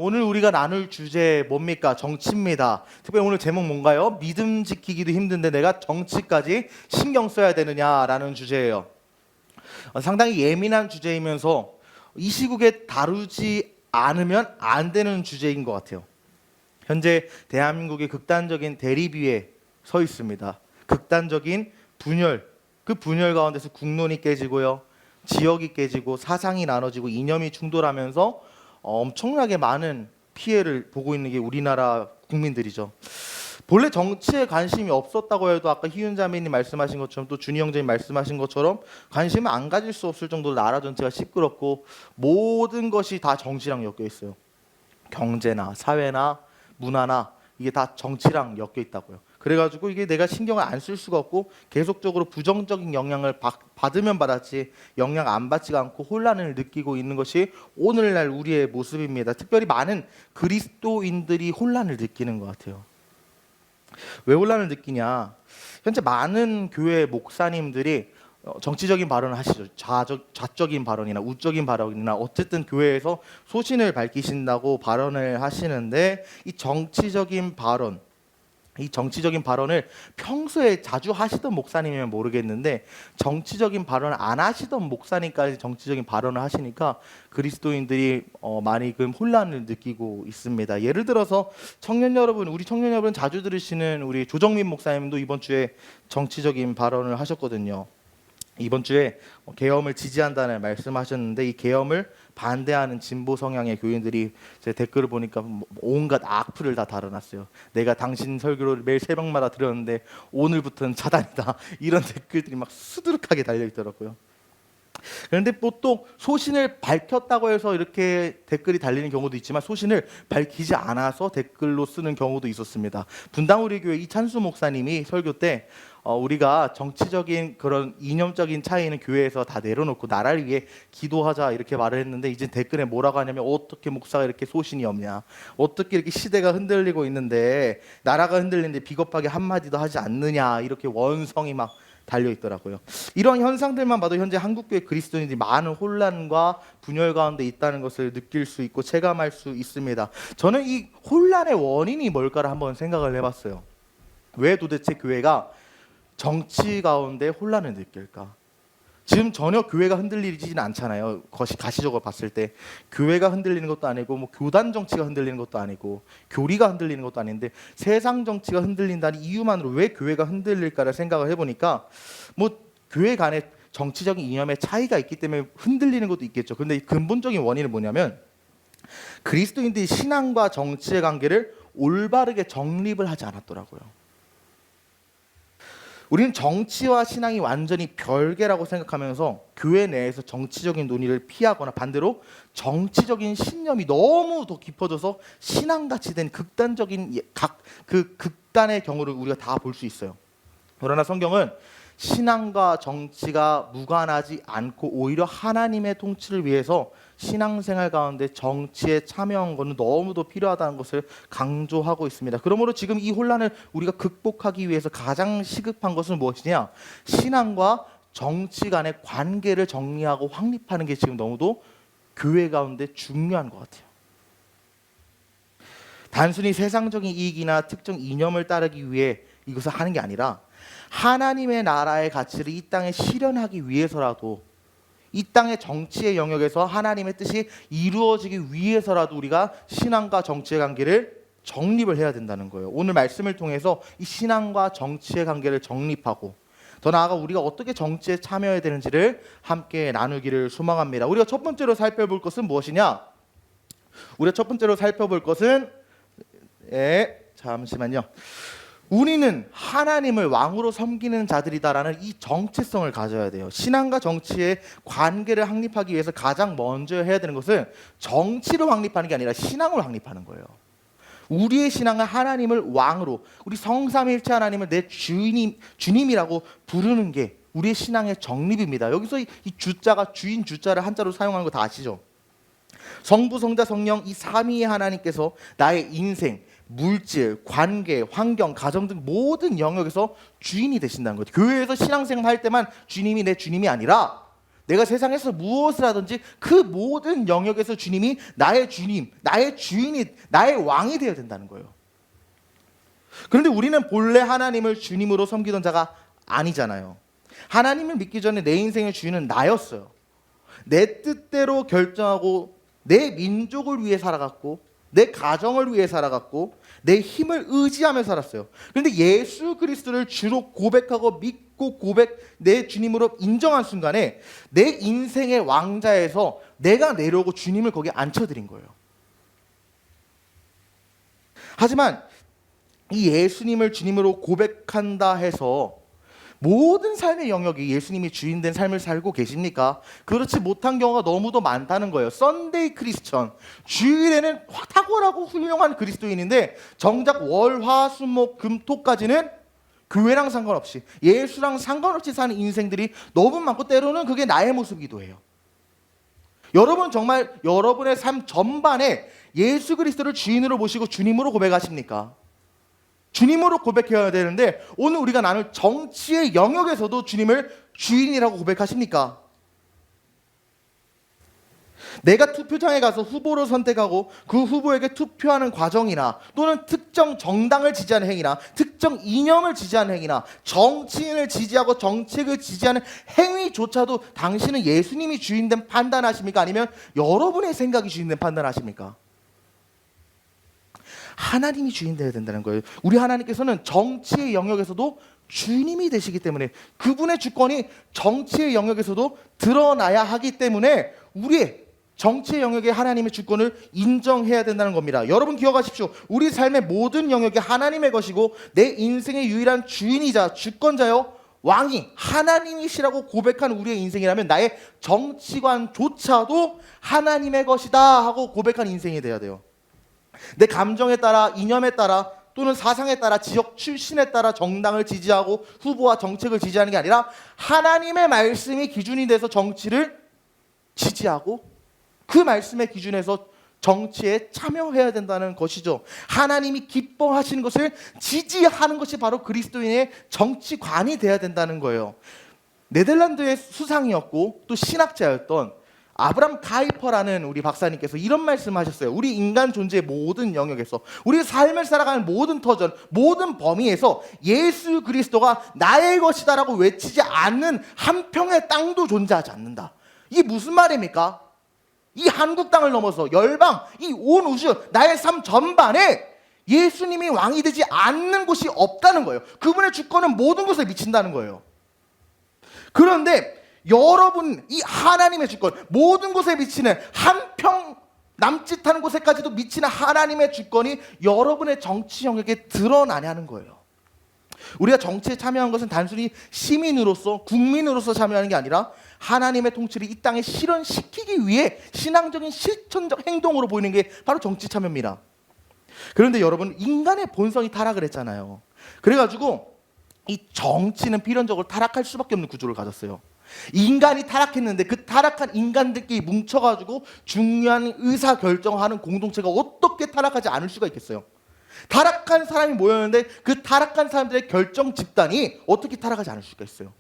오늘 우리가 나눌 주제 뭡니까? 정치입니다. 특별히 오늘 제목 뭔가요? 믿음 지키기도 힘든데 내가 정치까지 신경 써야 되느냐라는 주제예요. 상당히 예민한 주제이면서 이 시국에 다루지 않으면 안 되는 주제인 것 같아요. 현재 대한민국의 극단적인 대립 위에 서 있습니다. 극단적인 분열, 그 분열 가운데서 국론이 깨지고요. 지역이 깨지고 사상이 나눠지고 이념이 충돌하면서 엄청나게 많은 피해를 보고 있는 게 우리나라 국민들이죠. 본래 정치에 관심이 없었다고 해도 아까 희윤자매님 말씀하신 것처럼 또 준희 형제님 말씀하신 것처럼 관심을 안 가질 수 없을 정도로 나라 전체가 시끄럽고 모든 것이 다 정치랑 엮여 있어요. 경제나 사회나 문화나 이게 다 정치랑 엮여 있다고요. 그래가지고 이게 내가 신경을 안 쓸 수가 없고 계속적으로 부정적인 영향을 받으면 받았지 영향 안 받지가 않고 혼란을 느끼고 있는 것이 오늘날 우리의 모습입니다. 특별히 많은 그리스도인들이 혼란을 느끼는 것 같아요. 왜 혼란을 느끼냐? 현재 많은 교회 목사님들이 정치적인 발언을 하시죠. 좌적인 발언이나 우적인 발언이나 어쨌든 교회에서 소신을 밝히신다고 발언을 하시는데 이 정치적인 발언을 평소에 자주 하시던 목사님이면 모르겠는데 정치적인 발언을 안 하시던 목사님까지 정치적인 발언을 하시니까 그리스도인들이 많이 혼란을 느끼고 있습니다. 예를 들어서 우리 청년 여러분 자주 들으시는 우리 조정민 목사님도 이번 주에 정치적인 발언을 하셨거든요. 이번 주에 계엄을 지지한다는 말씀하셨는데 이 계엄을 반대하는 진보 성향의 교인들이 제 댓글을 보니까 온갖 악플을 다 달아놨어요. 내가 당신 설교를 매일 새벽마다 들었는데 오늘부터는 차단이다. 이런 댓글들이 막 수두룩하게 달려있더라고요. 그런데 보통 소신을 밝혔다고 해서 이렇게 댓글이 달리는 경우도 있지만 소신을 밝히지 않아서 댓글로 쓰는 경우도 있었습니다. 분당우리교회 이찬수 목사님이 설교 때 우리가 정치적인 그런 이념적인 차이는 교회에서 다 내려놓고 나라를 위해 기도하자 이렇게 말을 했는데 이제 댓글에 뭐라고 하냐면 어떻게 목사가 이렇게 소신이 없냐, 어떻게 이렇게 시대가 흔들리고 있는데 나라가 흔들리는데 비겁하게 한마디도 하지 않느냐 이렇게 원성이 막 달려있더라고요. 이런 현상들만 봐도 현재 한국교회 그리스도인들이 많은 혼란과 분열 가운데 있다는 것을 느낄 수 있고 체감할 수 있습니다. 저는 이 혼란의 원인이 뭘까를 한번 생각을 해봤어요. 왜 도대체 교회가 정치 가운데 혼란을 느낄까? 지금 전혀 교회가 흔들리지는 않잖아요. 가시적으로 봤을 때 교회가 흔들리는 것도 아니고 교단 정치가 흔들리는 것도 아니고 교리가 흔들리는 것도 아닌데 세상 정치가 흔들린다는 이유만으로 왜 교회가 흔들릴까를 생각을 해보니까 교회 간에 정치적인 이념의 차이가 있기 때문에 흔들리는 것도 있겠죠. 그런데 근본적인 원인은 뭐냐면 그리스도인들이 신앙과 정치의 관계를 올바르게 정립을 하지 않았더라고요. 우리는 정치와 신앙이 완전히 별개라고 생각하면서 교회 내에서 정치적인 논의를 피하거나 반대로 정치적인 신념이 너무 더 깊어져서 신앙같이 된 극단적인 극단의 경우를 우리가 다 볼 수 있어요. 그러나 성경은 신앙과 정치가 무관하지 않고 오히려 하나님의 통치를 위해서 신앙생활 가운데 정치에 참여한 것은 너무도 필요하다는 것을 강조하고 있습니다. 그러므로 지금 이 혼란을 우리가 극복하기 위해서 가장 시급한 것은 무엇이냐? 신앙과 정치 간의 관계를 정리하고 확립하는 게 지금 너무도 교회 가운데 중요한 것 같아요. 단순히 세상적인 이익이나 특정 이념을 따르기 위해 이것을 하는 게 아니라 하나님의 나라의 가치를 이 땅에 실현하기 위해서라도 이 땅의 정치의 영역에서 하나님의 뜻이 이루어지기 위해서라도 우리가 신앙과 정치의 관계를 정립을 해야 된다는 거예요. 오늘 말씀을 통해서 이 신앙과 정치의 관계를 정립하고 더 나아가 우리가 어떻게 정치에 참여해야 되는지를 함께 나누기를 소망합니다. 우리가 첫 번째로 살펴볼 것은 무엇이냐? 우리가 첫 번째로 살펴볼 것은 잠시만요. 우리는 하나님을 왕으로 섬기는 자들이다라는 이 정체성을 가져야 돼요. 신앙과 정치의 관계를 확립하기 위해서 가장 먼저 해야 되는 것은 정치를 확립하는 게 아니라 신앙을 확립하는 거예요. 우리의 신앙은 하나님을 왕으로, 우리 성삼일체 하나님을 내 주님이라고 부르는 게 우리의 신앙의 정립입니다. 여기서 이 주자가 주인 주자를 한자로 사용하는 거 다 아시죠? 성부, 성자, 성령 이 삼위의 하나님께서 나의 인생, 물질, 관계, 환경, 가정 등 모든 영역에서 주인이 되신다는 거죠. 교회에서 신앙생활 할 때만 주님이 내 주님이 아니라 내가 세상에서 무엇을 하든지 그 모든 영역에서 주님이 나의 주님, 나의 주인이, 나의 왕이 되어야 된다는 거예요. 그런데 우리는 본래 하나님을 주님으로 섬기던 자가 아니잖아요. 하나님을 믿기 전에 내 인생의 주인은 나였어요. 내 뜻대로 결정하고 내 민족을 위해 살아갔고 내 가정을 위해 살아갔고 내 힘을 의지하며 살았어요. 그런데 예수 그리스도를 주로 고백하고 믿고 내 주님으로 인정한 순간에 내 인생의 왕자에서 내가 내려오고 주님을 거기에 앉혀드린 거예요. 하지만 이 예수님을 주님으로 고백한다 해서 모든 삶의 영역이 예수님이 주인된 삶을 살고 계십니까? 그렇지 못한 경우가 너무도 많다는 거예요. 썬데이 크리스천, 주일에는 탁월하고 훌륭한 그리스도인인데 정작 월, 화, 수, 목, 금, 토까지는 교회랑 상관없이 예수랑 상관없이 사는 인생들이 너무 많고 때로는 그게 나의 모습이기도 해요. 여러분 정말 여러분의 삶 전반에 예수 그리스도를 주인으로 모시고 주님으로 고백하십니까? 주님으로 고백해야 되는데 오늘 우리가 나눌 정치의 영역에서도 주님을 주인이라고 고백하십니까? 내가 투표장에 가서 후보를 선택하고 그 후보에게 투표하는 과정이나 또는 특정 정당을 지지하는 행위나 특정 이념을 지지하는 행위나 정치인을 지지하고 정책을 지지하는 행위조차도 당신은 예수님이 주인된 판단하십니까? 아니면 여러분의 생각이 주인된 판단하십니까? 하나님이 주인 되어야 된다는 거예요. 우리 하나님께서는 정치의 영역에서도 주님이 되시기 때문에 그분의 주권이 정치의 영역에서도 드러나야 하기 때문에 우리의 정치의 영역에 하나님의 주권을 인정해야 된다는 겁니다. 여러분 기억하십시오. 우리 삶의 모든 영역이 하나님의 것이고 내 인생의 유일한 주인이자 주권자요 왕이 하나님이시라고 고백한 우리의 인생이라면 나의 정치관조차도 하나님의 것이다 하고 고백한 인생이 돼야 돼요. 내 감정에 따라, 이념에 따라 또는 사상에 따라, 지역 출신에 따라 정당을 지지하고 후보와 정책을 지지하는 게 아니라 하나님의 말씀이 기준이 돼서 정치를 지지하고 그 말씀의 기준에서 정치에 참여해야 된다는 것이죠. 하나님이 기뻐하시는 것을 지지하는 것이 바로 그리스도인의 정치관이 돼야 된다는 거예요. 네덜란드의 수상이었고 또 신학자였던 아브람 카이퍼라는 우리 박사님께서 이런 말씀하셨어요. 우리 인간 존재의 모든 영역에서 우리 삶을 살아가는 모든 터전, 모든 범위에서 예수 그리스도가 나의 것이다라고 외치지 않는 한 평의 땅도 존재하지 않는다. 이게 무슨 말입니까? 이 한국 땅을 넘어서 열방, 이 온 우주, 나의 삶 전반에 예수님이 왕이 되지 않는 곳이 없다는 거예요. 그분의 주권은 모든 곳에 미친다는 거예요. 그런데 여러분 이 하나님의 주권, 모든 곳에 미치는 한 평 남짓하는 곳에까지도 미치는 하나님의 주권이 여러분의 정치 영역에 드러나냐는 거예요. 우리가 정치에 참여한 것은 단순히 시민으로서 국민으로서 참여하는 게 아니라 하나님의 통치를 이 땅에 실현시키기 위해 신앙적인 실천적 행동으로 보이는 게 바로 정치 참여입니다. 그런데 여러분 인간의 본성이 타락을 했잖아요. 그래가지고 이 정치는 필연적으로 타락할 수밖에 없는 구조를 가졌어요. 인간이 타락했는데 그 타락한 인간들끼리 뭉쳐가지고 중요한 의사결정하는 공동체가 어떻게 타락하지 않을 수가 있겠어요? 타락한 사람이 모였는데 그 타락한 사람들의 결정 집단이 어떻게 타락하지 않을 수가 있어요?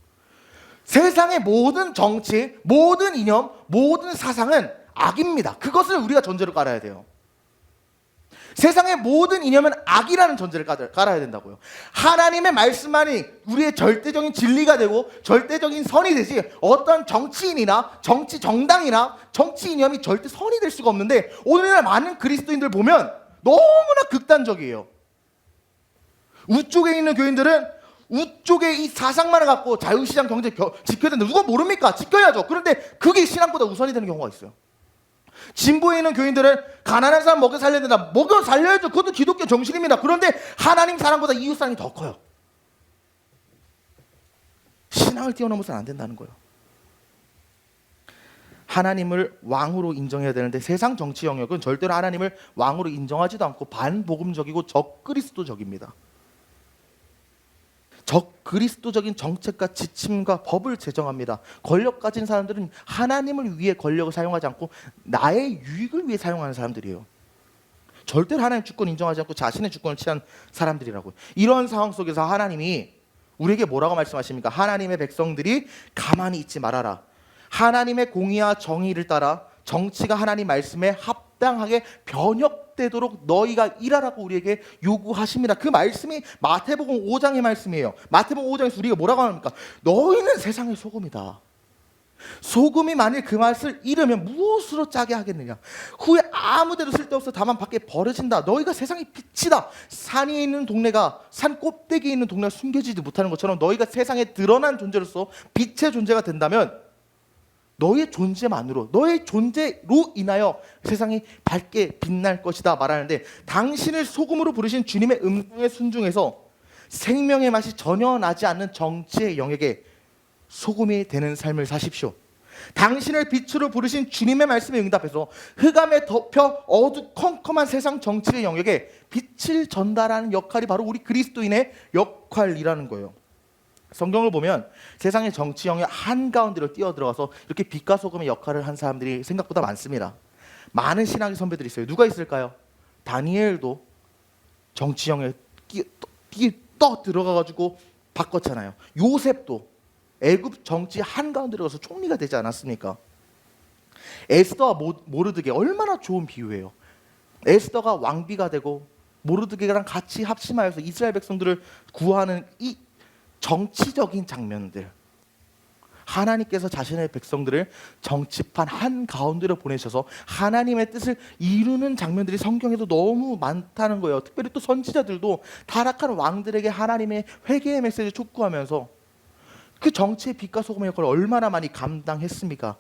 세상의 모든 정치, 모든 이념, 모든 사상은 악입니다. 그것을 우리가 전제로 깔아야 돼요. 세상의 모든 이념은 악이라는 전제를 깔아야 된다고요. 하나님의 말씀만이 우리의 절대적인 진리가 되고 절대적인 선이 되지 어떤 정치인이나 정치 정당이나 정치 이념이 절대 선이 될 수가 없는데 오늘날 많은 그리스도인들 보면 너무나 극단적이에요. 우쪽에 있는 교인들은 우쪽의 이 사상만을 갖고 자유시장 경제 지켜야 된다. 누가 모릅니까? 지켜야죠. 그런데 그게 신앙보다 우선이 되는 경우가 있어요. 진보에 있는 교인들은 가난한 사람 먹여 살려야 된다. 먹여 살려야죠. 그것도 기독교 정신입니다. 그런데 하나님 사랑보다 이웃 사랑이 더 커요. 신앙을 뛰어넘어서는 안 된다는 거예요. 하나님을 왕으로 인정해야 되는데 세상 정치 영역은 절대로 하나님을 왕으로 인정하지도 않고 반복음적이고 적그리스도적입니다. 적그리스도적인 정책과 지침과 법을 제정합니다. 권력 가진 사람들은 하나님을 위해 권력을 사용하지 않고 나의 유익을 위해 사용하는 사람들이에요. 절대로 하나님 주권 인정하지 않고 자신의 주권을 취한 사람들이라고요. 이런 상황 속에서 하나님이 우리에게 뭐라고 말씀하십니까? 하나님의 백성들이 가만히 있지 말아라. 하나님의 공의와 정의를 따라 정치가 하나님 말씀에 합당하게 변혁되도록 너희가 일하라고 우리에게 요구하십니다. 그 말씀이 마태복음 5장의 말씀이에요. 마태복음 5장에서 우리가 뭐라고 합니까? 너희는 세상의 소금이다. 소금이 만일 그 맛을 잃으면 무엇으로 짜게 하겠느냐? 후에 아무데도 쓸데없어 다만 밖에 버려진다. 너희가 세상의 빛이다. 산 위에 있는 동네가 산 꼭대기에 있는 동네가 숨겨지지 못하는 것처럼 너희가 세상에 드러난 존재로서 빛의 존재가 된다면 너의 존재만으로, 너의 존재로 인하여 세상이 밝게 빛날 것이다 말하는데, 당신을 소금으로 부르신 주님의 음성에 순종해서 생명의 맛이 전혀 나지 않는 정치의 영역에 소금이 되는 삶을 사십시오. 당신을 빛으로 부르신 주님의 말씀에 응답해서 흑암에 덮여 어두컴컴한 세상 정치의 영역에 빛을 전달하는 역할이 바로 우리 그리스도인의 역할이라는 거예요. 성경을 보면 세상의 정치 영역 한가운데로 뛰어들어가서 이렇게 빛과 소금의 역할을 한 사람들이 생각보다 많습니다. 많은 신학의 선배들이 있어요. 누가 있을까요? 다니엘도 정치 영역에 떠 들어가가지고 바꿨잖아요. 요셉도 애굽 정치 한가운데로 가서 총리가 되지 않았습니까? 에스더와 모르드게 얼마나 좋은 비유예요. 에스더가 왕비가 되고 모르드게랑 같이 합심하여서 이스라엘 백성들을 구하는 이 정치적인 장면들, 하나님께서 자신의 백성들을 정치판 한가운데로 보내셔서 하나님의 뜻을 이루는 장면들이 성경에도 너무 많다는 거예요. 특별히 또 선지자들도 타락한 왕들에게 하나님의 회개의 메시지를 촉구하면서 그 정치의 빛과 소금의 역할을 얼마나 많이 감당했습니까?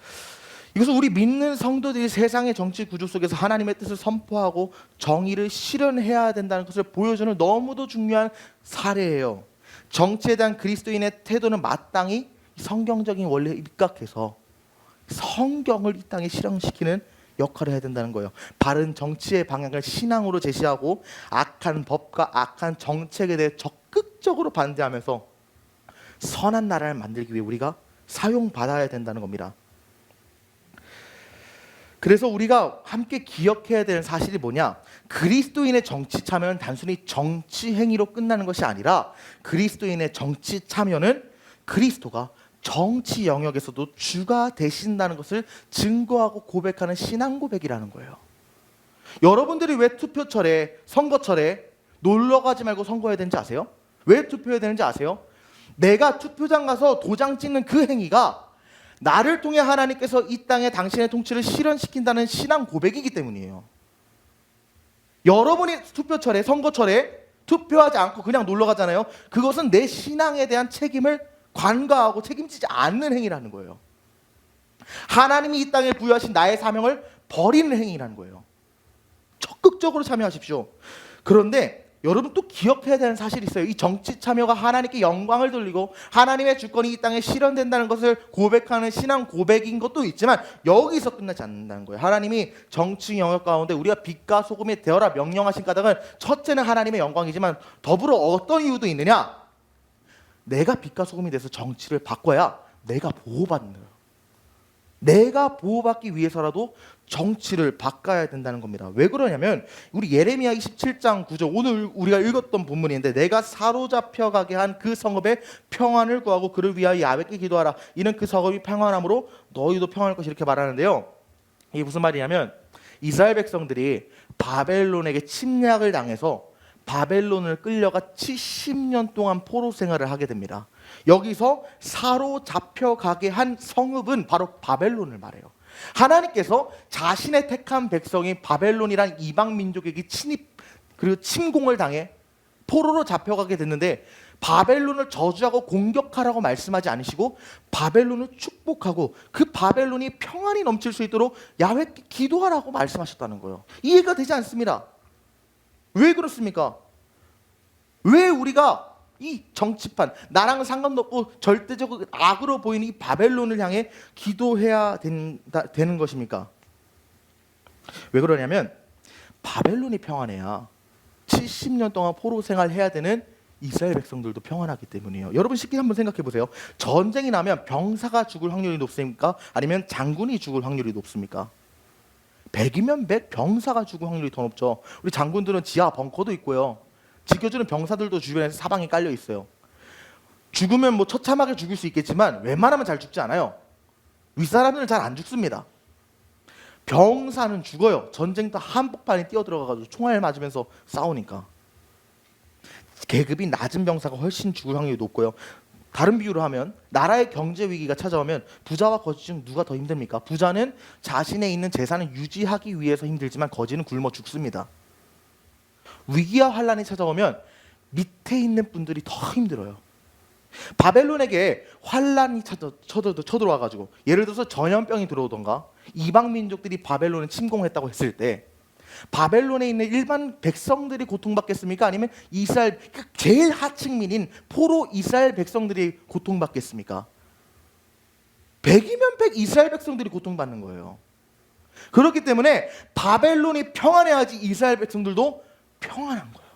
이것은 우리 믿는 성도들이 세상의 정치 구조 속에서 하나님의 뜻을 선포하고 정의를 실현해야 된다는 것을 보여주는 너무도 중요한 사례예요. 정치에 대한 그리스도인의 태도는 마땅히 성경적인 원리에 입각해서 성경을 이 땅에 실현시키는 역할을 해야 된다는 거예요. 바른 정치의 방향을 신앙으로 제시하고 악한 법과 악한 정책에 대해 적극적으로 반대하면서 선한 나라를 만들기 위해 우리가 사용받아야 된다는 겁니다. 그래서 우리가 함께 기억해야 되는 사실이 뭐냐? 그리스도인의 정치 참여는 단순히 정치 행위로 끝나는 것이 아니라 그리스도인의 정치 참여는 그리스도가 정치 영역에서도 주가 되신다는 것을 증거하고 고백하는 신앙 고백이라는 거예요. 여러분들이 왜 투표철에, 선거철에 놀러 가지 말고 선거해야 되는지 아세요? 왜 투표해야 되는지 아세요? 내가 투표장 가서 도장 찍는 그 행위가 나를 통해 하나님께서 이 땅에 당신의 통치를 실현시킨다는 신앙 고백이기 때문이에요. 여러분이 투표철에, 선거철에 투표하지 않고 그냥 놀러 가잖아요. 그것은 내 신앙에 대한 책임을 관가하고 책임지지 않는 행위라는 거예요. 하나님이 이 땅에 부여하신 나의 사명을 버리는 행위라는 거예요. 적극적으로 참여하십시오. 그런데 여러분 또 기억해야 되는 사실이 있어요. 이 정치 참여가 하나님께 영광을 돌리고 하나님의 주권이 이 땅에 실현된다는 것을 고백하는 신앙 고백인 것도 있지만 여기서 끝나지 않는다는 거예요. 하나님이 정치 영역 가운데 우리가 빛과 소금이 되어라 명령하신 까닭은 첫째는 하나님의 영광이지만 더불어 어떤 이유도 있느냐? 내가 빛과 소금이 돼서 정치를 바꿔야 내가 보호받는 거예요. 내가 보호받기 위해서라도 정치를 바꿔야 된다는 겁니다. 왜 그러냐면 우리 예레미야 27장 9절 오늘 우리가 읽었던 본문인데, 내가 사로잡혀 가게 한 그 성읍에 평안을 구하고 그를 위하여 야훼께 기도하라. 이는 그 성읍이 평안함으로 너희도 평안할 것이, 이렇게 말하는데요. 이게 무슨 말이냐면 이스라엘 백성들이 바벨론에게 침략을 당해서 바벨론을 끌려가 70년 동안 포로 생활을 하게 됩니다. 여기서 사로잡혀 가게 한 성읍은 바로 바벨론을 말해요. 하나님께서 자신의 택한 백성이 바벨론이란 이방 민족에게 침입 그리고 침공을 당해 포로로 잡혀가게 됐는데 바벨론을 저주하고 공격하라고 말씀하지 않으시고 바벨론을 축복하고 그 바벨론이 평안이 넘칠 수 있도록 야훼께 기도하라고 말씀하셨다는 거예요. 이해가 되지 않습니다. 왜 그렇습니까? 왜 우리가 이 정치판, 나랑 상관도 없고 절대적으로 악으로 보이는 이 바벨론을 향해 기도해야 되는 것입니까? 왜 그러냐면 바벨론이 평안해야 70년 동안 포로 생활해야 되는 이스라엘 백성들도 평안하기 때문이에요. 여러분 쉽게 한번 생각해 보세요. 전쟁이 나면 병사가 죽을 확률이 높습니까? 아니면 장군이 죽을 확률이 높습니까? 100이면 100 병사가 죽을 확률이 더 높죠. 우리 장군들은 지하 벙커도 있고요. 지켜주는 병사들도 주변에서 사방에 깔려 있어요. 죽으면 뭐 처참하게 죽을 수 있겠지만 웬만하면 잘 죽지 않아요. 윗사람들은 잘 안 죽습니다. 병사는 죽어요. 전쟁터 한복판에 뛰어들어가가지고 총알 맞으면서 싸우니까. 계급이 낮은 병사가 훨씬 죽을 확률이 높고요. 다른 비유로 하면 나라의 경제 위기가 찾아오면 부자와 거지 중 누가 더 힘듭니까? 부자는 자신의 있는 재산을 유지하기 위해서 힘들지만 거지는 굶어 죽습니다. 위기와 환란이 찾아오면 밑에 있는 분들이 더 힘들어요. 바벨론에게 환란이 쳐들어와가지고 예를 들어서 전염병이 들어오던가 이방 민족들이 바벨론을 침공했다고 했을 때 바벨론에 있는 일반 백성들이 고통받겠습니까? 아니면 이스라엘 제일 하층민인 포로 이스라엘 백성들이 고통받겠습니까? 100이면 100 이스라엘 백성들이 고통받는 거예요. 그렇기 때문에 바벨론이 평안해야지 이스라엘 백성들도 평안한 거예요.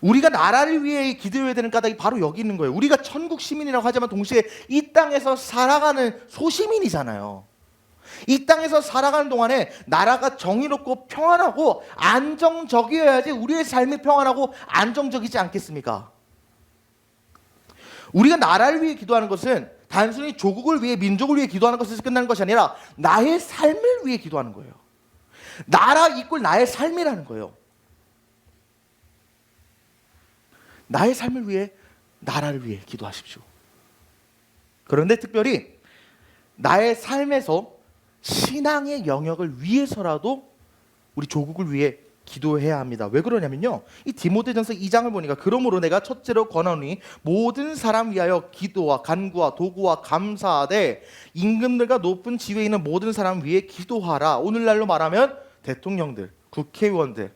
우리가 나라를 위해 기도해야 되는 까닭이 바로 여기 있는 거예요. 우리가 천국 시민이라고 하지만 동시에 이 땅에서 살아가는 소시민이잖아요. 이 땅에서 살아가는 동안에 나라가 정의롭고 평안하고 안정적이어야지 우리의 삶이 평안하고 안정적이지 않겠습니까? 우리가 나라를 위해 기도하는 것은 단순히 조국을 위해 민족을 위해 기도하는 것에서 끝나는 것이 아니라 나의 삶을 위해 기도하는 거예요. 나라 이꼴 나의 삶이라는 거예요. 나의 삶을 위해 나라를 위해 기도하십시오. 그런데 특별히 나의 삶에서 신앙의 영역을 위해서라도 우리 조국을 위해 기도해야 합니다. 왜 그러냐면요, 이 디모데전서 2장을 보니까 그러므로 내가 첫째로 권하노니 모든 사람 위하여 기도와 간구와 도구와 감사하되 임금들과 높은 지위에 있는 모든 사람 위해 기도하라. 오늘날로 말하면 대통령들, 국회의원들,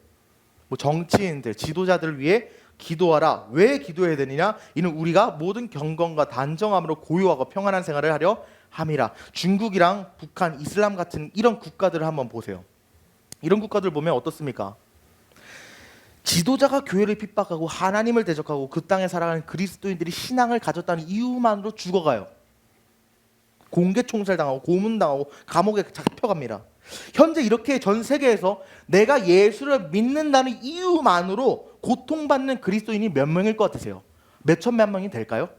정치인들, 지도자들 위해 기도하라. 왜 기도해야 되느냐? 이는 우리가 모든 경건과 단정함으로 고요하고 평안한 생활을 하려 함이라. 중국이랑 북한, 이슬람 같은 이런 국가들을 한번 보세요. 이런 국가들 보면 어떻습니까? 지도자가 교회를 핍박하고 하나님을 대적하고 그 땅에 살아가는 그리스도인들이 신앙을 가졌다는 이유만으로 죽어가요. 공개 총살당하고 고문당하고 감옥에 잡혀갑니다. 현재 이렇게 전 세계에서 내가 예수를 믿는다는 이유만으로 고통받는 그리스도인이 몇 명일 것 같으세요? 몇 천만 명이 될까요?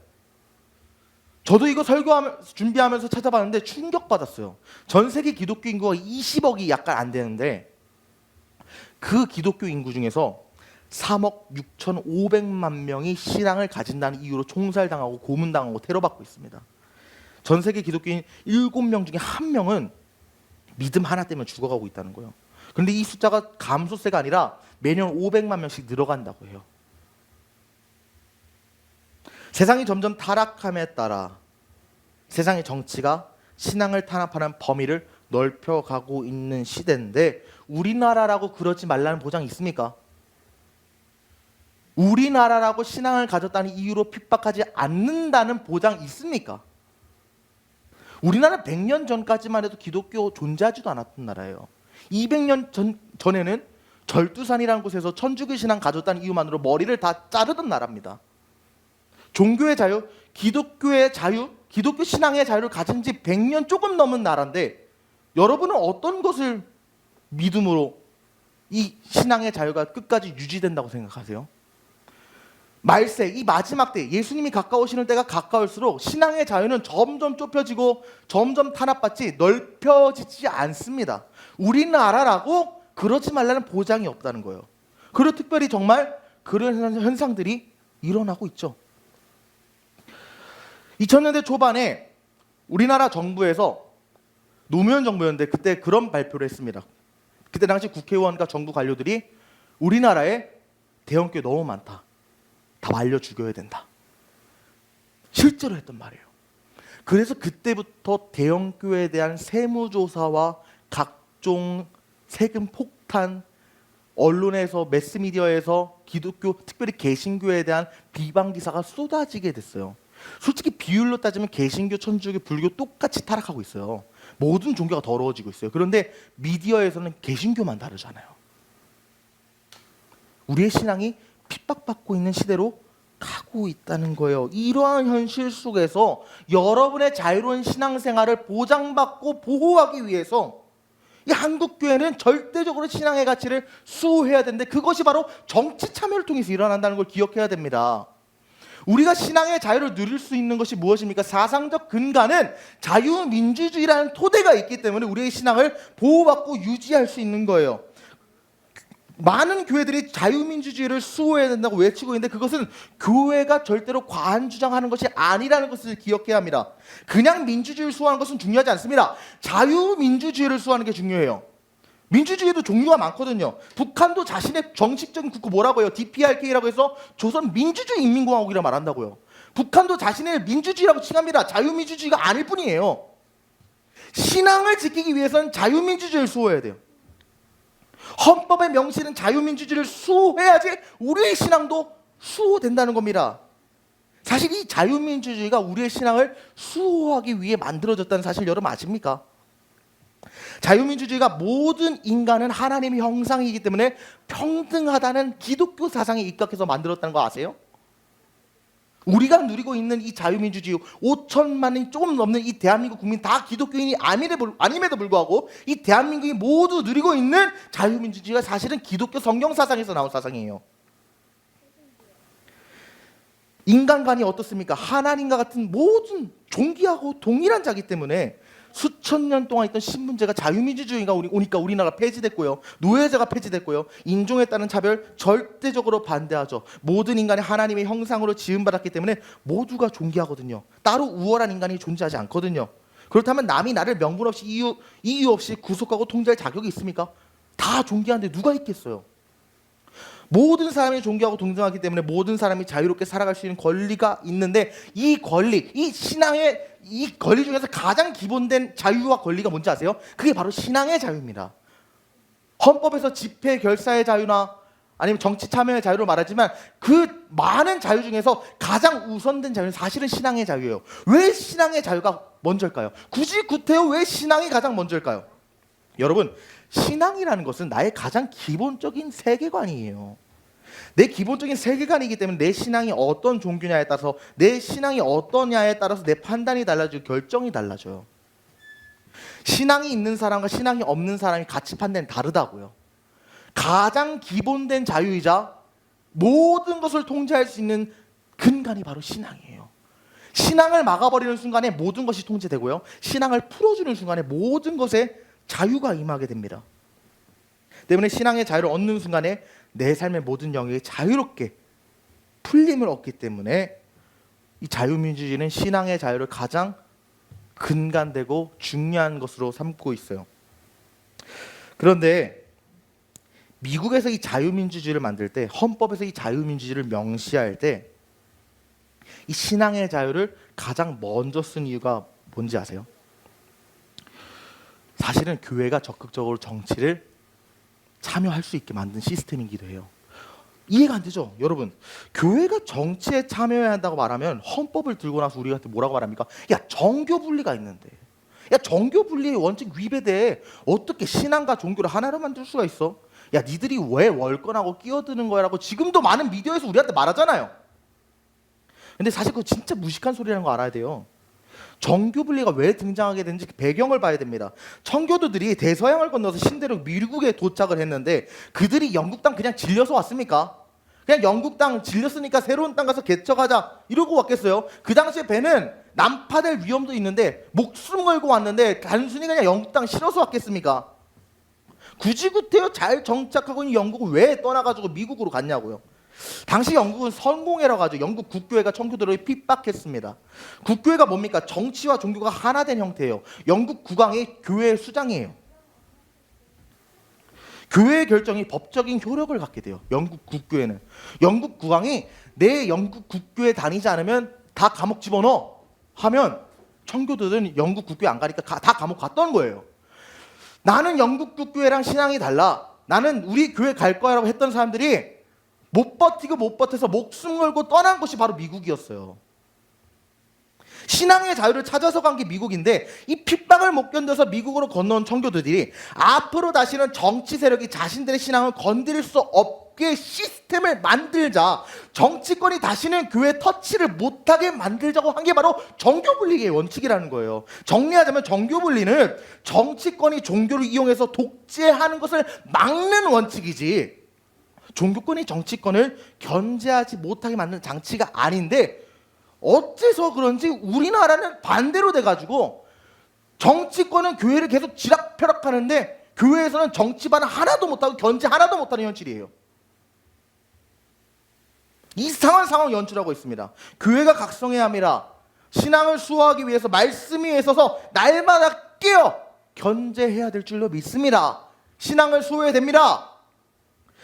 저도 이거 준비하면서 찾아봤는데 충격받았어요. 전 세계 기독교 인구가 20억이 약간 안 되는데 그 기독교 인구 중에서 3억 6,500만 명이 신앙을 가진다는 이유로 총살당하고 고문당하고 테러받고 있습니다. 전 세계 기독교인 7명 중에 1명은 믿음 하나 때문에 죽어가고 있다는 거예요. 그런데 이 숫자가 감소세가 아니라 매년 500만 명씩 늘어간다고 해요. 세상이 점점 타락함에 따라 세상의 정치가 신앙을 탄압하는 범위를 넓혀가고 있는 시대인데 우리나라라고 그러지 말라는 보장이 있습니까? 우리나라라고 신앙을 가졌다는 이유로 핍박하지 않는다는 보장이 있습니까? 우리나라는 100년 전까지만 해도 기독교 존재하지도 않았던 나라예요. 200년 전에는 절두산이라는 곳에서 천주교 신앙 가졌다는 이유만으로 머리를 다 자르던 나라입니다. 종교의 자유, 기독교의 자유, 기독교 신앙의 자유를 가진 지 100년 조금 넘은 나라인데 여러분은 어떤 것을 믿음으로 이 신앙의 자유가 끝까지 유지된다고 생각하세요? 말세, 이 마지막 때 예수님이 가까우시는 때가 가까울수록 신앙의 자유는 점점 좁혀지고 점점 탄압받지 넓혀지지 않습니다. 우리나라라고 그러지 말라는 보장이 없다는 거예요. 그리고 특별히 정말 그런 현상들이 일어나고 있죠. 2000년대 초반에 우리나라 정부에서 노무현 정부였는데 그때 그런 발표를 했습니다. 그때 당시 국회의원과 정부 관료들이 우리나라에 대형교회 너무 많다. 다 말려 죽여야 된다. 실제로 했던 말이에요. 그래서 그때부터 대형교회에 대한 세무조사와 각종 세금 폭탄, 언론에서 매스미디어에서 기독교, 특별히 개신교에 대한 비방 기사가 쏟아지게 됐어요. 솔직히 비율로 따지면 개신교, 천주교, 불교 똑같이 타락하고 있어요. 모든 종교가 더러워지고 있어요. 그런데 미디어에서는 개신교만 다르잖아요. 우리의 신앙이 핍박받고 있는 시대로 가고 있다는 거예요. 이러한 현실 속에서 여러분의 자유로운 신앙생활을 보장받고 보호하기 위해서 이 한국교회는 절대적으로 신앙의 가치를 수호해야 되는데 그것이 바로 정치 참여를 통해서 일어난다는 걸 기억해야 됩니다. 우리가 신앙의 자유를 누릴 수 있는 것이 무엇입니까? 사상적 근간은 자유민주주의라는 토대가 있기 때문에 우리의 신앙을 보호받고 유지할 수 있는 거예요. 많은 교회들이 자유민주주의를 수호해야 된다고 외치고 있는데 그것은 교회가 절대로 과한 주장하는 것이 아니라는 것을 기억해야 합니다. 그냥 민주주의를 수호하는 것은 중요하지 않습니다. 자유민주주의를 수호하는 게 중요해요. 민주주의도 종류가 많거든요. 북한도 자신의 정식적인 국가 뭐라고 해요? DPRK라고 해서 조선 민주주의 인민공화국이라 말한다고요. 북한도 자신의 민주주의라고 칭합니다. 자유민주주의가 아닐 뿐이에요. 신앙을 지키기 위해서는 자유민주주의를 수호해야 돼요. 헌법에 명시는 자유민주주의를 수호해야지 우리의 신앙도 수호된다는 겁니다. 사실 이 자유민주주의가 우리의 신앙을 수호하기 위해 만들어졌다는 사실 여러분 아십니까? 자유민주주의가 모든 인간은 하나님의 형상이기 때문에 평등하다는 기독교 사상에 입각해서 만들었다는 거 아세요? 우리가 누리고 있는 이 자유민주주의 5천만이 조금 넘는 이 대한민국 국민 다 기독교인이 아님에도 불구하고 이 대한민국이 모두 누리고 있는 자유민주주의가 사실은 기독교 성경 사상에서 나온 사상이에요. 인간관이 어떻습니까? 하나님과 같은 모든 존귀하고 동일한 자기 때문에 수천 년 동안 있던 신분제가 자유민주주의가 오니까 우리나라 폐지됐고요. 노예제가 폐지됐고요. 인종에 따른 차별 절대적으로 반대하죠. 모든 인간이 하나님의 형상으로 지음받았기 때문에 모두가 존귀하거든요. 따로 우월한 인간이 존재하지 않거든요. 그렇다면 남이 나를 명분 없이 이유 없이 구속하고 통제할 자격이 있습니까? 다 존귀한데 누가 있겠어요? 모든 사람이 존귀하고 동등하기 때문에 모든 사람이 자유롭게 살아갈 수 있는 권리가 있는데 이 권리, 이 신앙의 이 권리 중에서 가장 기본된 자유와 권리가 뭔지 아세요? 그게 바로 신앙의 자유입니다. 헌법에서 집회 결사의 자유나 아니면 정치 참여의 자유로 말하지만 그 많은 자유 중에서 가장 우선된 자유는 사실은 신앙의 자유예요. 왜 신앙의 자유가 먼저일까요? 굳이 구태여 왜 신앙이 가장 먼저일까요? 여러분, 신앙이라는 것은 나의 가장 기본적인 세계관이에요. 내 기본적인 세계관이기 때문에 내 신앙이 어떤 종교냐에 따라서 내 신앙이 어떠냐에 따라서 내 판단이 달라지고 결정이 달라져요. 신앙이 있는 사람과 신앙이 없는 사람이 가치 판단이 다르다고요. 가장 기본된 자유이자 모든 것을 통제할 수 있는 근간이 바로 신앙이에요. 신앙을 막아버리는 순간에 모든 것이 통제되고요. 신앙을 풀어주는 순간에 모든 것에 자유가 임하게 됩니다. 때문에 신앙의 자유를 얻는 순간에 내 삶의 모든 영역이 자유롭게 풀림을 얻기 때문에 이 자유민주주의는 신앙의 자유를 가장 근간되고 중요한 것으로 삼고 있어요. 그런데 미국에서 이 자유민주주의를 만들 때, 헌법에서 이 자유민주주의를 명시할 때 이 신앙의 자유를 가장 먼저 쓴 이유가 뭔지 아세요? 사실은 교회가 적극적으로 정치를 참여할 수 있게 만든 시스템이기도 해요. 이해가 안 되죠? 여러분, 교회가 정치에 참여해야 한다고 말하면 헌법을 들고 나서 우리한테 뭐라고 말합니까? 야, 정교 분리가 있는데, 야, 정교 분리의 원칙 위배돼. 어떻게 신앙과 종교를 하나로 만들 수가 있어? 야, 니들이 왜 월권하고 끼어드는 거야? 라고 지금도 많은 미디어에서 우리한테 말하잖아요. 근데 사실 그거 진짜 무식한 소리라는 거 알아야 돼요. 정교 분리가 왜 등장하게 되는지 배경을 봐야 됩니다. 청교도들이 대서양을 건너서 신대륙 미국에 도착을 했는데 그들이 영국 땅 그냥 질려서 왔습니까? 그냥 영국 땅 질렸으니까 새로운 땅 가서 개척하자 이러고 왔겠어요? 그 당시에 배는 난파될 위험도 있는데 목숨 걸고 왔는데 단순히 그냥 영국 땅 싫어서 왔겠습니까? 굳이 구태여 잘 정착하고 있는 영국은 왜 떠나가지고 미국으로 갔냐고요? 당시 영국은 성공회라 가지고 영국 국교회가 청교도를 핍박했습니다. 국교회가 뭡니까? 정치와 종교가 하나 된 형태예요. 영국 국왕이 교회의 수장이에요. 교회의 결정이 법적인 효력을 갖게 돼요. 영국 국교회는. 영국 국왕이 내 영국 국교회 다니지 않으면 다 감옥 집어넣어 하면 청교도들은 영국 국교회 안 가니까 다 감옥 갔던 거예요. 나는 영국 국교회랑 신앙이 달라. 나는 우리 교회 갈 거야라고 했던 사람들이 못 버텨서 목숨 걸고 떠난 곳이 바로 미국이었어요. 신앙의 자유를 찾아서 간 게 미국인데 이 핍박을 못 견뎌서 미국으로 건너온 청교도들이 앞으로 다시는 정치 세력이 자신들의 신앙을 건드릴 수 없게 시스템을 만들자, 정치권이 다시는 교회 터치를 못하게 만들자고 한 게 바로 정교분리의 원칙이라는 거예요. 정리하자면 정교분리는 정치권이 종교를 이용해서 독재하는 것을 막는 원칙이지 종교권이 정치권을 견제하지 못하게 만드는 장치가 아닌데 어째서 그런지 우리나라는 반대로 돼가지고 정치권은 교회를 계속 쥐락펴락하는데 교회에서는 정치반은 하나도 못하고 견제 하나도 못하는 현실이에요. 이상한 상황을 연출하고 있습니다. 교회가 각성해야 합니다. 신앙을 수호하기 위해서 말씀 위에 서서 날마다 깨어 견제해야 될 줄로 믿습니다. 신앙을 수호해야 됩니다.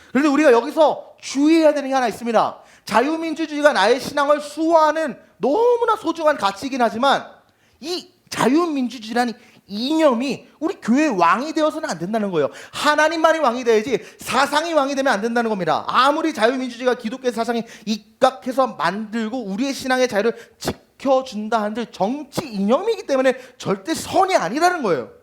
그런데 우리가 여기서 주의해야 되는 게 하나 있습니다. 자유민주주의가 나의 신앙을 수호하는 너무나 소중한 가치이긴 하지만 이 자유민주주의라는 이념이 우리 교회의 왕이 되어서는 안 된다는 거예요. 하나님만이 왕이 돼야지 사상이 왕이 되면 안 된다는 겁니다. 아무리 자유민주주의가 기독교 사상이 입각해서 만들고 우리의 신앙의 자유를 지켜준다 한들 정치 이념이기 때문에 절대 선이 아니라는 거예요.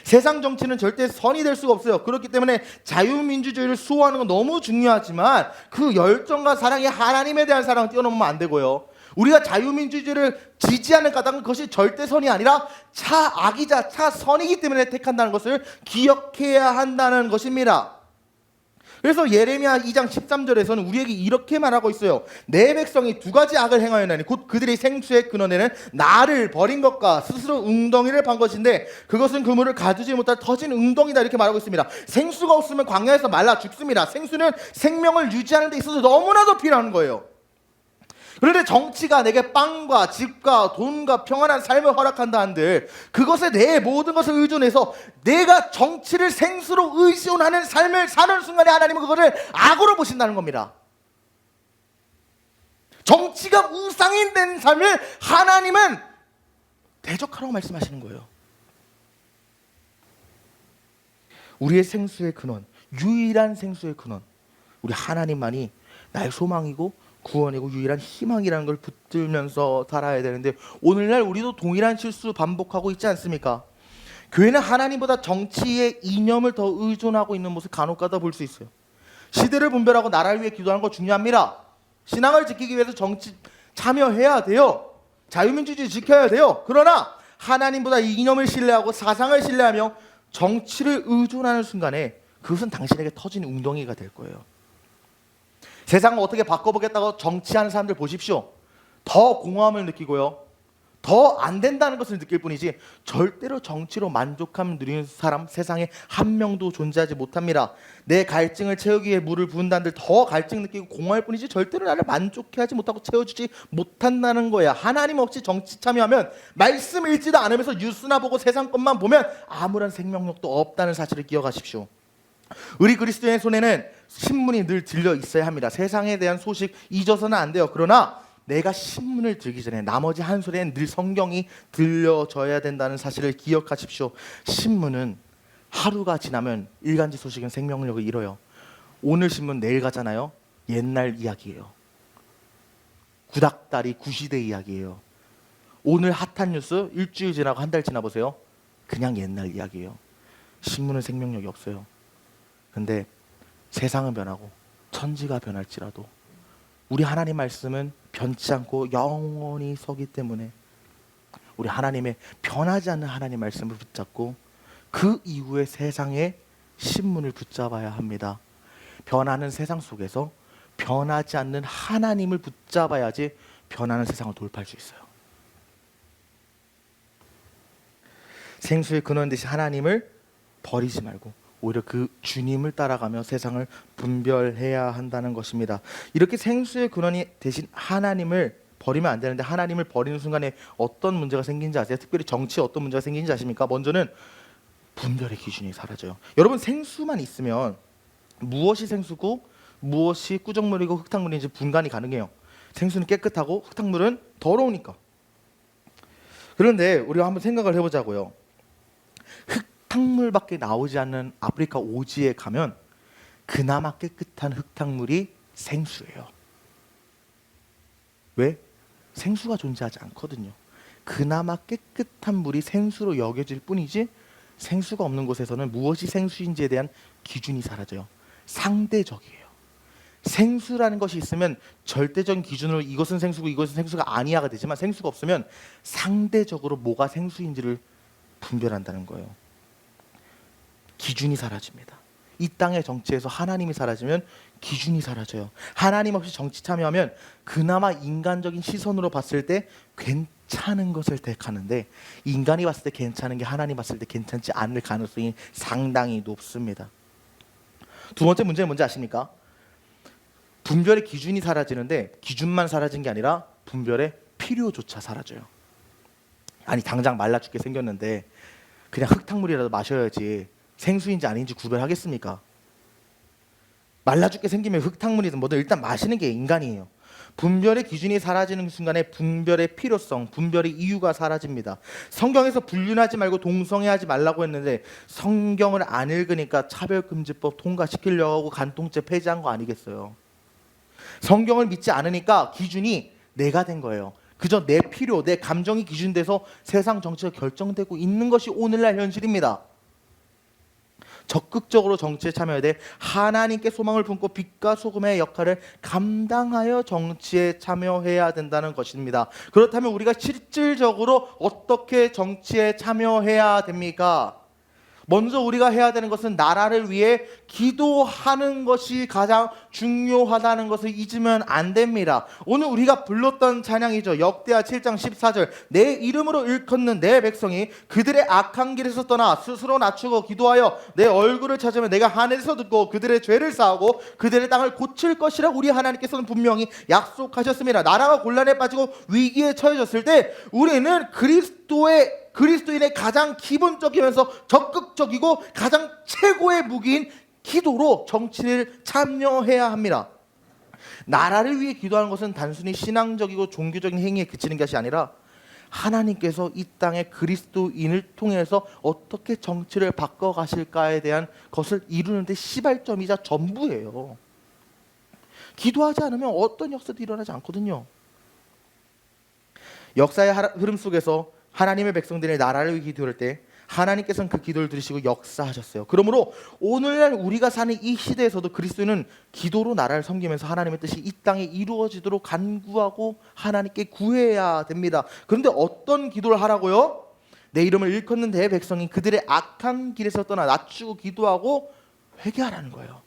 세상 정치는 절대 선이 될 수가 없어요. 그렇기 때문에 자유민주주의를 수호하는 건 너무 중요하지만 그 열정과 사랑이 하나님에 대한 사랑을 뛰어넘으면 안 되고요. 우리가 자유민주주의를 지지하는 까닭은 그것이 절대 선이 아니라 차악이자 차선이기 때문에 택한다는 것을 기억해야 한다는 것입니다. 그래서 예레미야 2장 13절에서는 우리에게 이렇게 말하고 있어요. 내 백성이 두 가지 악을 행하였나니 곧 그들이 생수의 근원에는 나를 버린 것과 스스로 웅덩이를 판 것인데 그것은 그물을 가두지 못할 터진 웅덩이다 이렇게 말하고 있습니다. 생수가 없으면 광야에서 말라 죽습니다. 생수는 생명을 유지하는 데 있어서 너무나도 필요한 거예요. 그런데 정치가 내게 빵과 집과 돈과 평안한 삶을 허락한다 한들 그것에 내 모든 것을 의존해서 내가 정치를 생수로 의존하는 삶을 사는 순간에 하나님은 그것을 악으로 보신다는 겁니다. 정치가 우상이 된 삶을 하나님은 대적하라고 말씀하시는 거예요. 우리의 생수의 근원, 유일한 생수의 근원, 우리 하나님만이 나의 소망이고 구원이고 유일한 희망이라는 걸 붙들면서 살아야 되는데 오늘날 우리도 동일한 실수 반복하고 있지 않습니까? 교회는 하나님보다 정치의 이념을 더 의존하고 있는 모습 간혹가다 볼 수 있어요. 시대를 분별하고 나라를 위해 기도하는 거 중요합니다. 신앙을 지키기 위해서 정치 참여해야 돼요. 자유민주주의 지켜야 돼요. 그러나 하나님보다 이념을 신뢰하고 사상을 신뢰하며 정치를 의존하는 순간에 그것은 당신에게 터진 웅덩이가 될 거예요. 세상을 어떻게 바꿔보겠다고 정치하는 사람들 보십시오. 더 공허함을 느끼고요. 더 안 된다는 것을 느낄 뿐이지 절대로 정치로 만족함을 누리는 사람 세상에 한 명도 존재하지 못합니다. 내 갈증을 채우기 위해 물을 부은다는들 더 갈증 느끼고 공허할 뿐이지 절대로 나를 만족해 하지 못하고 채워주지 못한다는 거야. 하나님 없이 정치 참여하면 말씀 읽지도 않으면서 뉴스나 보고 세상 것만 보면 아무런 생명력도 없다는 사실을 기억하십시오. 우리 그리스도인의 손에는 신문이 늘 들려 있어야 합니다. 세상에 대한 소식 잊어서는 안 돼요. 그러나 내가 신문을 들기 전에 나머지 한 손에는 늘 성경이 들려져야 된다는 사실을 기억하십시오. 신문은 하루가 지나면 일간지 소식은 생명력을 잃어요. 오늘 신문 내일 가잖아요. 옛날 이야기예요. 구닥다리 구시대 이야기예요. 오늘 핫한 뉴스 일주일 지나고 한 달 지나 보세요. 그냥 옛날 이야기예요. 신문은 생명력이 없어요. 근데 세상은 변하고 천지가 변할지라도 우리 하나님 말씀은 변치 않고 영원히 서기 때문에 우리 하나님의 변하지 않는 하나님 말씀을 붙잡고 그 이후에 세상의 신문을 붙잡아야 합니다. 변하는 세상 속에서 변하지 않는 하나님을 붙잡아야지 변하는 세상을 돌파할 수 있어요. 생수의 근원 대신 하나님을 버리지 말고 오히려 그 주님을 따라가며 세상을 분별해야 한다는 것입니다. 이렇게 생수의 근원이 대신 하나님을 버리면 안 되는데 하나님을 버리는 순간에 어떤 문제가 생긴지 아세요? 특별히 정치에 어떤 문제가 생긴지 아십니까? 먼저는 분별의 기준이 사라져요. 여러분 생수만 있으면 무엇이 생수고 무엇이 꾸정물이고 흙탕물인지 분간이 가능해요. 생수는 깨끗하고 흙탕물은 더러우니까. 그런데 우리가 한번 생각을 해보자고요. 흙탕물밖에 나오지 않는 아프리카 오지에 가면 그나마 깨끗한 흙탕물이 생수예요. 왜? 생수가 존재하지 않거든요. 그나마 깨끗한 물이 생수로 여겨질 뿐이지 생수가 없는 곳에서는 무엇이 생수인지에 대한 기준이 사라져요. 상대적이에요. 생수라는 것이 있으면 절대적인 기준으로 이것은 생수고 이것은 생수가 아니야가 되지만 생수가 없으면 상대적으로 뭐가 생수인지를 분별한다는 거예요. 기준이 사라집니다. 이 땅의 정치에서 하나님이 사라지면 기준이 사라져요. 하나님 없이 정치 참여하면 그나마 인간적인 시선으로 봤을 때 괜찮은 것을 택하는데, 인간이 봤을 때 괜찮은 게 하나님 봤을 때 괜찮지 않을 가능성이 상당히 높습니다. 두 번째 문제는 뭔지 아십니까? 분별의 기준이 사라지는데 기준만 사라진 게 아니라 분별의 필요조차 사라져요. 아니, 당장 말라 죽게 생겼는데 그냥 흙탕물이라도 마셔야지 생수인지 아닌지 구별하겠습니까? 말라 죽게 생기면 흙탕물이든 뭐든 일단 마시는 게 인간이에요. 분별의 기준이 사라지는 순간에 분별의 필요성, 분별의 이유가 사라집니다. 성경에서 불륜하지 말고 동성애하지 말라고 했는데 성경을 안 읽으니까 차별금지법 통과시키려고 하고 간통죄 폐지한 거 아니겠어요? 성경을 믿지 않으니까 기준이 내가 된 거예요. 그저 내 필요, 내 감정이 기준돼서 세상 정치가 결정되고 있는 것이 오늘날 현실입니다. 적극적으로 정치에 참여해야 돼. 하나님께 소망을 품고 빛과 소금의 역할을 감당하여 정치에 참여해야 된다는 것입니다. 그렇다면 우리가 실질적으로 어떻게 정치에 참여해야 됩니까? 먼저 우리가 해야 되는 것은 나라를 위해 기도하는 것이 가장 중요하다는 것을 잊으면 안 됩니다. 오늘 우리가 불렀던 찬양이죠. 역대하 7장 14절. 내 이름으로 일컫는 내 백성이 그들의 악한 길에서 떠나 스스로 낮추고 기도하여 내 얼굴을 찾으면 내가 하늘에서 듣고 그들의 죄를 사하고 그들의 땅을 고칠 것이라 우리 하나님께서는 분명히 약속하셨습니다. 나라가 곤란에 빠지고 위기에 처해졌을 때 우리는 그리스도인의 가장 기본적이면서 적극적이고 가장 최고의 무기인 기도로 정치를 참여해야 합니다. 나라를 위해 기도하는 것은 단순히 신앙적이고 종교적인 행위에 그치는 것이 아니라 하나님께서 이 땅에 그리스도인을 통해서 어떻게 정치를 바꿔가실까에 대한 것을 이루는 데 시발점이자 전부예요. 기도하지 않으면 어떤 역사도 일어나지 않거든요. 역사의 흐름 속에서 하나님의 백성들이 나라를 위해 기도할 때 하나님께서는 그 기도를 들으시고 역사하셨어요. 그러므로 오늘날 우리가 사는 이 시대에서도 그리스도인은 기도로 나라를 섬기면서 하나님의 뜻이 이 땅에 이루어지도록 간구하고 하나님께 구해야 됩니다. 그런데 어떤 기도를 하라고요? 내 이름을 일컫는 내 백성이 그들의 악한 길에서 떠나 낮추고 기도하고 회개하라는 거예요.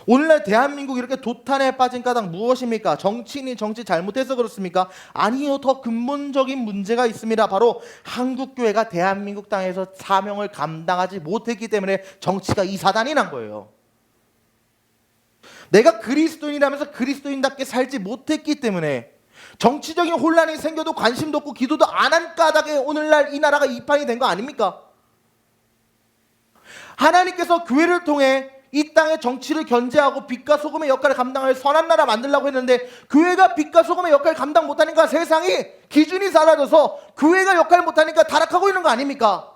오늘날 대한민국 이렇게 도탄에 빠진 까닭 무엇입니까? 정치인이 정치 잘못해서 그렇습니까? 아니요, 더 근본적인 문제가 있습니다. 바로 한국교회가 대한민국 땅에서 사명을 감당하지 못했기 때문에 정치가 이 사단이 난 거예요. 내가 그리스도인이라면서 그리스도인답게 살지 못했기 때문에 정치적인 혼란이 생겨도 관심도 없고 기도도 안 한 까닭에 오늘날 이 나라가 이 판이 된 거 아닙니까? 하나님께서 교회를 통해 이 땅의 정치를 견제하고 빛과 소금의 역할을 감당할 선한 나라 만들려고 했는데 교회가 빛과 소금의 역할을 감당 못하니까 세상이 기준이 사라져서 교회가 역할을 못하니까 타락하고 있는 거 아닙니까?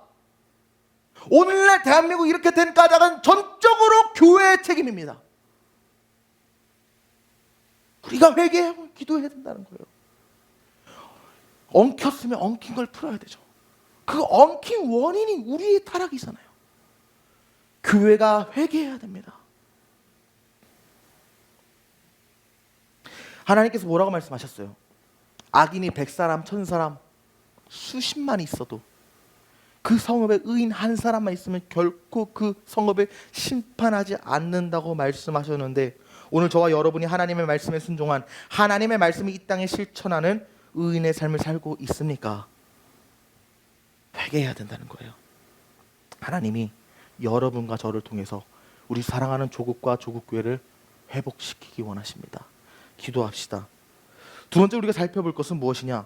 오늘날 대한민국 이렇게 된 까닭은 전적으로 교회의 책임입니다. 우리가 회개하고 기도해야 된다는 거예요. 엉켰으면 엉킨 걸 풀어야 되죠. 그 엉킨 원인이 우리의 타락이잖아요. 교회가 회개해야 됩니다. 하나님께서 뭐라고 말씀하셨어요? 악인이 100사람, 1000사람, 수십만 있어도 그 성읍에 의인 한 사람만 있으면 결코 그 성읍을 심판하지 않는다고 말씀하셨는데, 오늘 저와 여러분이 하나님의 말씀에 순종한, 하나님의 말씀이 이 땅에 실천하는 의인의 삶을 살고 있습니까? 회개해야 된다는 거예요. 하나님이 여러분과 저를 통해서 우리 사랑하는 조국과 조국교회를 회복시키기 원하십니다. 기도합시다. 두 번째 우리가 살펴볼 것은 무엇이냐?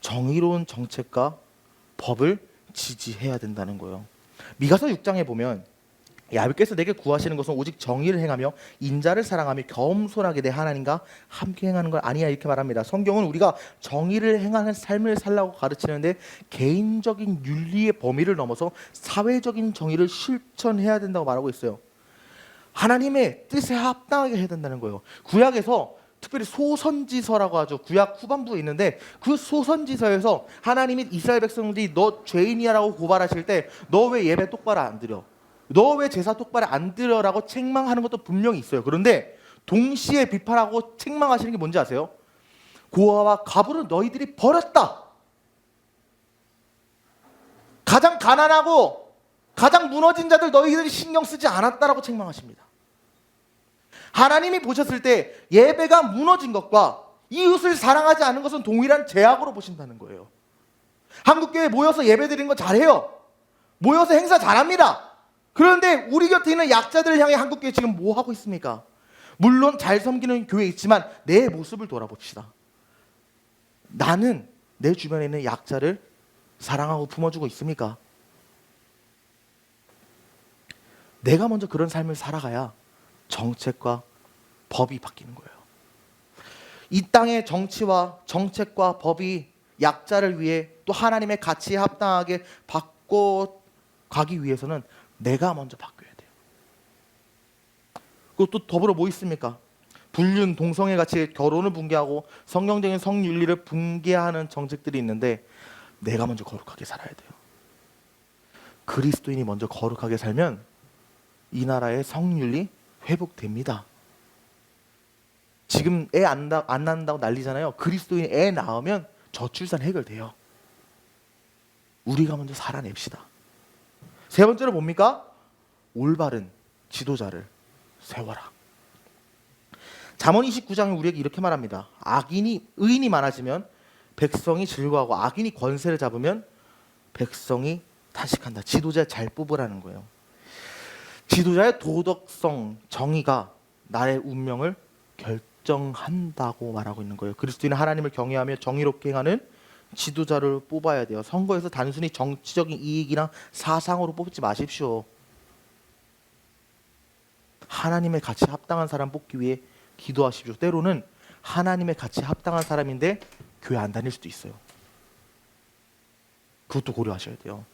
정의로운 정책과 법을 지지해야 된다는 거예요. 미가서 6장에 보면 야훼께서 내게 구하시는 것은 오직 정의를 행하며 인자를 사랑하며 겸손하게 내 하나님과 함께 행하는 걸 아니야, 이렇게 말합니다. 성경은 우리가 정의를 행하는 삶을 살라고 가르치는데 개인적인 윤리의 범위를 넘어서 사회적인 정의를 실천해야 된다고 말하고 있어요. 하나님의 뜻에 합당하게 해야 된다는 거예요. 구약에서 특별히 소선지서라고 하죠. 구약 후반부에 있는데 그 소선지서에서 하나님이 이스라엘 백성들이 너 죄인이야라고 고발하실 때 너 왜 예배 똑바로 안 드려? 너 왜 제사 똑바로 안 드려라고 책망하는 것도 분명히 있어요. 그런데 동시에 비판하고 책망하시는 게 뭔지 아세요? 고아와 과부를 너희들이 버렸다. 가장 가난하고 가장 무너진 자들 너희들이 신경 쓰지 않았다라고 책망하십니다. 하나님이 보셨을 때 예배가 무너진 것과 이웃을 사랑하지 않는 것은 동일한 죄악으로 보신다는 거예요. 한국교회 모여서 예배 드리는 거 잘해요. 모여서 행사 잘합니다. 그런데 우리 곁에 있는 약자들을 향해 한국교회 지금 뭐 하고 있습니까? 물론 잘 섬기는 교회 있지만 내 모습을 돌아봅시다. 나는 내 주변에 있는 약자를 사랑하고 품어주고 있습니까? 내가 먼저 그런 삶을 살아가야 정책과 법이 바뀌는 거예요. 이 땅의 정치와 정책과 법이 약자를 위해 또 하나님의 가치에 합당하게 바꿔가기 위해서는 내가 먼저 바뀌어야 돼요. 그리고 또 더불어 뭐 있습니까? 불륜, 동성애 같이 결혼을 붕괴하고 성경적인 성윤리를 붕괴하는 정책들이 있는데 내가 먼저 거룩하게 살아야 돼요. 그리스도인이 먼저 거룩하게 살면 이 나라의 성윤리 회복됩니다. 지금 애 안 낳는다고 난리잖아요. 그리스도인이 애 낳으면 저출산 해결돼요. 우리가 먼저 살아냅시다. 세 번째로 뭡니까? 올바른 지도자를 세워라. 잠언 29장에 우리에게 이렇게 말합니다. 의인이 많아지면 백성이 즐거워하고 악인이 권세를 잡으면 백성이 탄식한다. 지도자 잘 뽑으라는 거예요. 지도자의 도덕성, 정의가 나의 운명을 결정한다고 말하고 있는 거예요. 그리스도인은 하나님을 경외하며 정의롭게 행하는 지도자를 뽑아야 돼요. 선거에서 단순히 정치적인 이익이나 사상으로 뽑지 마십시오. 하나님의 가치에 합당한 사람 뽑기 위해 기도하십시오. 때로는 하나님의 가치에 합당한 사람인데 교회 안 다닐 수도 있어요. 그것도 고려하셔야 돼요.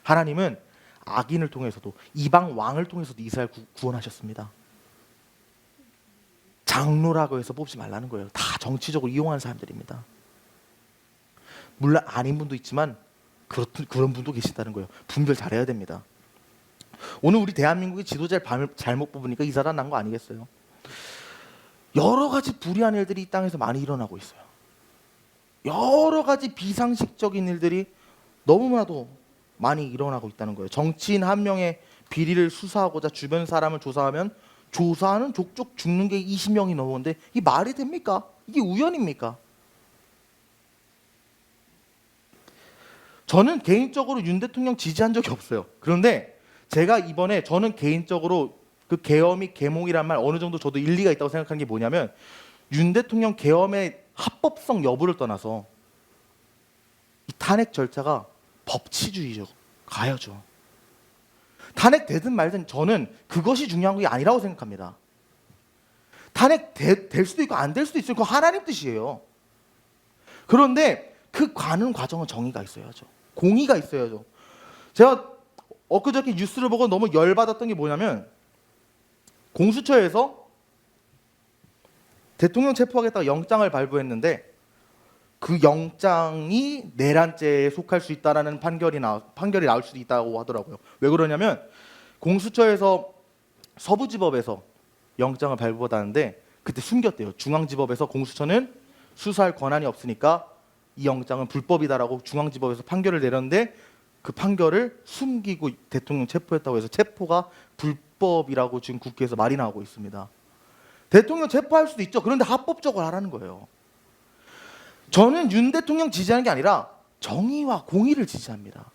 하나님은 악인을 통해서도 이방 왕을 통해서도 이스라엘 구원하셨습니다. 장로라고 해서 뽑지 말라는 거예요. 다 정치적으로 이용하는 사람들입니다. 물론 아닌 분도 있지만 그런 분도 계시다는 거예요. 분별 잘해야 됩니다. 오늘 우리 대한민국의 지도자를 잘못 뽑으니까 이 사람 난 거 아니겠어요? 여러 가지 불의한 일들이 이 땅에서 많이 일어나고 있어요. 여러 가지 비상식적인 일들이 너무나도 많이 일어나고 있다는 거예요. 정치인 한 명의 비리를 수사하고자 주변 사람을 조사하면 조사하는 족족 죽는 게 20명이 넘었는데 이게 말이 됩니까? 이게 우연입니까? 저는 개인적으로 윤 대통령 지지한 적이 없어요. 그런데 제가 이번에 저는 개인적으로 그 계엄이 계몽이란 말 어느 정도 저도 일리가 있다고 생각하는 게 뭐냐면 윤 대통령 계엄의 합법성 여부를 떠나서 이 탄핵 절차가 법치주의적 가야죠. 탄핵되든 말든 저는 그것이 중요한 게 아니라고 생각합니다. 탄핵될 수도 있고 안 될 수도 있어요. 그거 하나님 뜻이에요. 그런데 그 가는 과정은 정의가 있어야죠. 공의가 있어야죠. 제가 엊그저께 뉴스를 보고 너무 열받았던 게 뭐냐면 공수처에서 대통령 체포하겠다고 영장을 발부했는데 그 영장이 내란죄에 속할 수 있다라는 판결이 나올 수도 있다고 하더라고요. 왜 그러냐면 공수처에서 서부지법에서 영장을 발부받았는데 그때 숨겼대요. 중앙지법에서 공수처는 수사할 권한이 없으니까 이 영장은 불법이다라고 중앙지법에서 판결을 내렸는데 그 판결을 숨기고 대통령 체포했다고 해서 체포가 불법이라고 지금 국회에서 말이 나오고 있습니다. 대통령 체포할 수도 있죠. 그런데 합법적으로 하라는 거예요. 저는 윤 대통령 지지하는 게 아니라 정의와 공의를 지지합니다.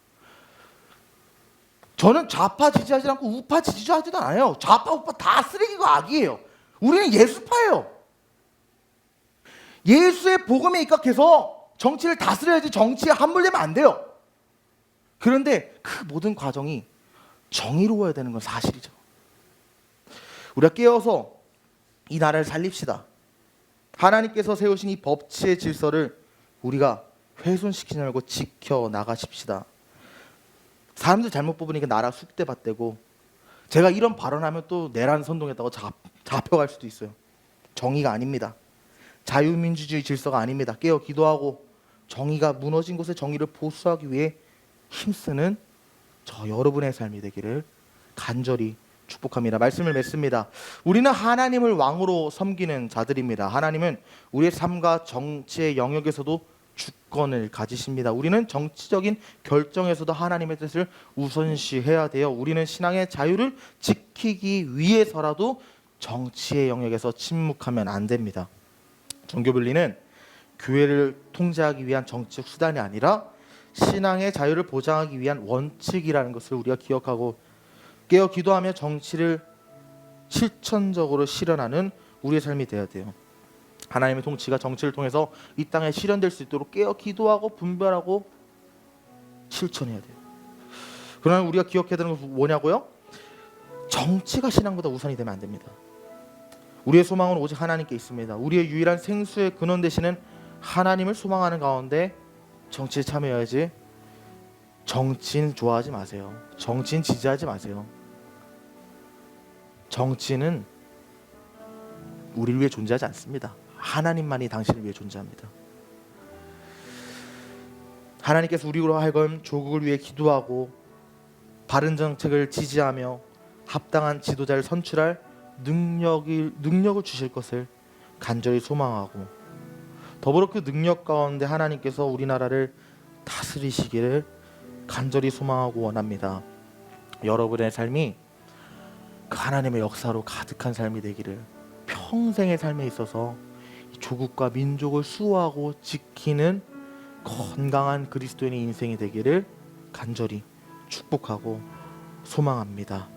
저는 좌파 지지하지 않고 우파 지지하지도 않아요. 좌파 우파 다 쓰레기고 악이에요. 우리는 예수파예요. 예수의 복음에 입각해서 정치를 다스려야지 정치에 함몰되면 안 돼요. 그런데 그 모든 과정이 정의로워야 되는 건 사실이죠. 우리가 깨어서 이 나라를 살립시다. 하나님께서 세우신 이 법치의 질서를 우리가 훼손시키지 말고 지켜나가십시다. 사람들 잘못 뽑으니까 나라 숙대받대고 제가 이런 발언하면 또 내란 선동했다고 잡혀갈 수도 있어요. 정의가 아닙니다. 자유민주주의 질서가 아닙니다. 깨어 기도하고 정의가 무너진 곳에 정의를 보수하기 위해 힘쓰는 저 여러분의 삶이 되기를 간절히 축복합니다. 말씀을 맺습니다. 우리는 하나님을 왕으로 섬기는 자들입니다. 하나님은 우리의 삶과 정치의 영역에서도 주권을 가지십니다. 우리는 정치적인 결정에서도 하나님의 뜻을 우선시해야 돼요. 우리는 신앙의 자유를 지키기 위해서라도 정치의 영역에서 침묵하면 안 됩니다. 종교분리는 교회를 통제하기 위한 정치적 수단이 아니라 신앙의 자유를 보장하기 위한 원칙이라는 것을 우리가 기억하고 깨어 기도하며 정치를 실천적으로 실현하는 우리의 삶이 되어야 돼요. 하나님의 통치가 정치를 통해서 이 땅에 실현될 수 있도록 깨어 기도하고 분별하고 실천해야 돼요. 그러나 우리가 기억해야 되는 것은 뭐냐고요? 정치가 신앙보다 우선이 되면 안 됩니다. 우리의 소망은 오직 하나님께 있습니다. 우리의 유일한 생수의 근원 되시는 하나님을 소망하는 가운데 정치에 참여해야지. 정치인 좋아하지 마세요. 정치인 지지하지 마세요. 정치는 우리를 위해 존재하지 않습니다. 하나님만이 당신을 위해 존재합니다. 하나님께서 우리로 하여금 조국을 위해 기도하고 바른 정책을 지지하며 합당한 지도자를 선출할 능력을 주실 것을 간절히 소망하고, 더불어 그 능력 가운데 하나님께서 우리나라를 다스리시기를 간절히 소망하고 원합니다. 여러분의 삶이 그 하나님의 역사로 가득한 삶이 되기를, 평생의 삶에 있어서 조국과 민족을 수호하고 지키는 건강한 그리스도인의 인생이 되기를 간절히 축복하고 소망합니다.